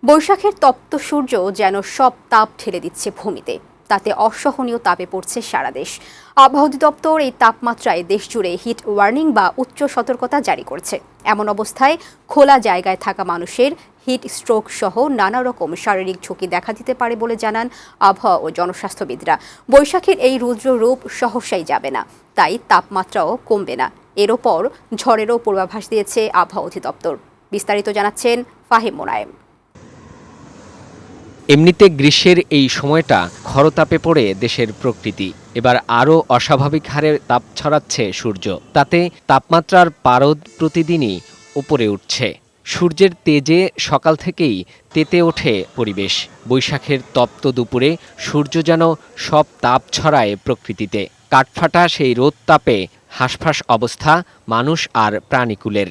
বৈশাখের তপ্ত সূর্য যেন সব তাপ ঠেলে দিচ্ছে ভূমিতে। তাতে অসহনীয় তাপে পড়ছে সারা দেশ। আবহাওয়া অধিদপ্তর এই তাপমাত্রায় দেশজুড়ে হিট ওয়ার্নিং বা উচ্চ সতর্কতা জারি করেছে। এমন অবস্থায় খোলা জায়গায় থাকা মানুষের হিট স্ট্রোক সহ নানা রকম শারীরিক ঝুঁকি দেখা দিতে পারে বলে জানান আবহাওয়া ও জনস্বাস্থ্যবিদরা। বৈশাখের এই রুদ্র রূপ সহসাই যাবে না, তাই তাপমাত্রাও কমবে না। এর ওপর ঝড়েরও পূর্বাভাস দিয়েছে আবহাওয়া অধিদপ্তর। বিস্তারিত জানাচ্ছেন ফাহিম মোনায়েম। এমনিতে গ্রীষ্মের এই সময়টা খরতাপে পড়ে দেশের প্রকৃতি। এবার আরও অস্বাভাবিক হারে তাপ ছড়াচ্ছে সূর্য। তাতে তাপমাত্রার পারদ প্রতিদিনই উপরে উঠছে। সূর্যের তেজে সকাল থেকেই তেতে ওঠে পরিবেশ। বৈশাখের তপ্ত দুপুরে সূর্য যেন সব তাপ ছড়ায় প্রকৃতিতে। কাঠফাটা সেই রোদ তাপে হাঁসফাঁস অবস্থা মানুষ আর প্রাণীকুলের।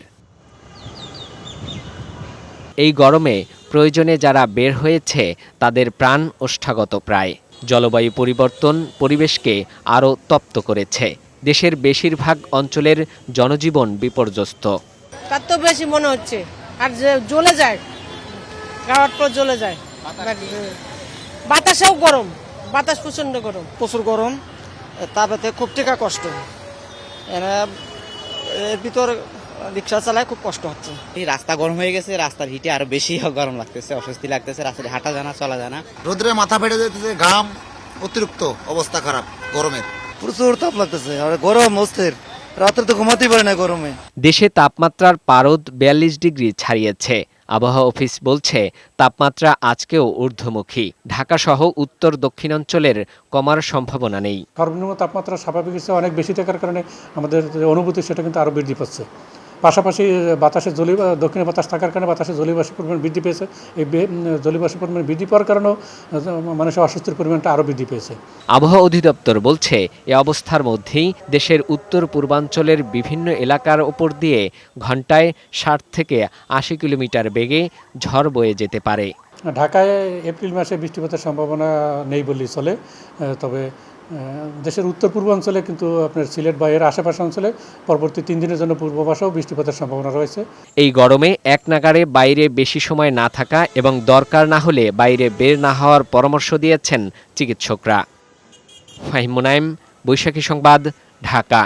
এই গরমে প্রয়োজনে যারা বের হয়েছে তাদের প্রাণ ওষ্ঠাগত প্রায়। জলবায়ু পরিবর্তন পরিবেশকে আরও তপ্ত করেছে। দেশের বেশিরভাগ অঞ্চলের জনজীবন বিপর্যস্ত। তার তো বেশি মনে হচ্ছে, আর জ্বলে যায়, গাওয়ার পর জ্বলে যায়। বাতাসেও গরম, বাতাস প্রচন্ড গরম, প্রচুর গরম, তাপেতে খুব টেকা কষ্ট। এর ভিতর রিক্সা চালায় খুব কষ্ট হচ্ছে। এই রাস্তা গরম হয়ে গেছে, রাস্তার হিটে আরো বেশি গরম লাগতেছে, অস্বস্তি লাগতেছে, রাস্তায় হাঁটা জানা চলা জানা। রোদ্রে মাথা ফেটে যেতেছে, ঘাম, অতিরিক্ত অবস্থা খারাপ গরমের। প্রচুর তাপ লাগতেছে, আর গরম অস্থির, রাত্রে তো ঘুমাতেই পারে না গরমে। দেশে তাপমাত্রার পারদ ৪২ ডিগ্রি ছাড়িয়েছে। আবহাওয়া অফিস বলছে তাপমাত্রা আজকেও ঊর্ধ্বমুখী। ঢাকাসহ উত্তর দক্ষিণাঞ্চলের কমার সম্ভাবনা নেই। সর্বনিম্ন তাপমাত্রা স্বাভাবিকের চেয়ে অনেক বেশি থাকার কারণে আমাদের যে অনুভূতি সেটা কিন্তু আরও বৃদ্ধি পাচ্ছে। পাশাপাশি বাতাসে দক্ষিণে বাতাস থাকার কারণে বাতাসে জলীয়বাষ্পের পরিমাণ বৃদ্ধি পেয়েছে। এই জলীয়বাষ্পের পরিমাণ বৃদ্ধি পাওয়ার কারণেও মানুষের অস্বস্তির পরিমাণটা আরও বৃদ্ধি পেয়েছে। আবহাওয়া অধিদপ্তর বলছে এ অবস্থার মধ্যেই দেশের উত্তর পূর্বাঞ্চলের বিভিন্ন এলাকার ওপর দিয়ে ঘণ্টায় ৬০ থেকে ৮০ কিলোমিটার বেগে ঝড় বয়ে যেতে পারে। ঢাকায় এপ্রিল মাসে বৃষ্টিপাতের সম্ভাবনা নেই বললেই চলে। তবে দেশের উত্তর পূর্বাঞ্চলে কিন্তু আপনার সিলেট বা এর আশেপাশে অঞ্চলে পরবর্তী ৩ দিনের জন্য পূর্বাভাসেও বৃষ্টিপাতের সম্ভাবনা রয়েছে। এই গরমে এক নাগাড়ে বাইরে বেশি সময় না থাকা এবং দরকার না হলে বাইরে বের না হওয়ার পরামর্শ দিয়েছেন চিকিৎসকরা। ফাহিম মোনায়েম, বৈশাখী সংবাদ, ঢাকা।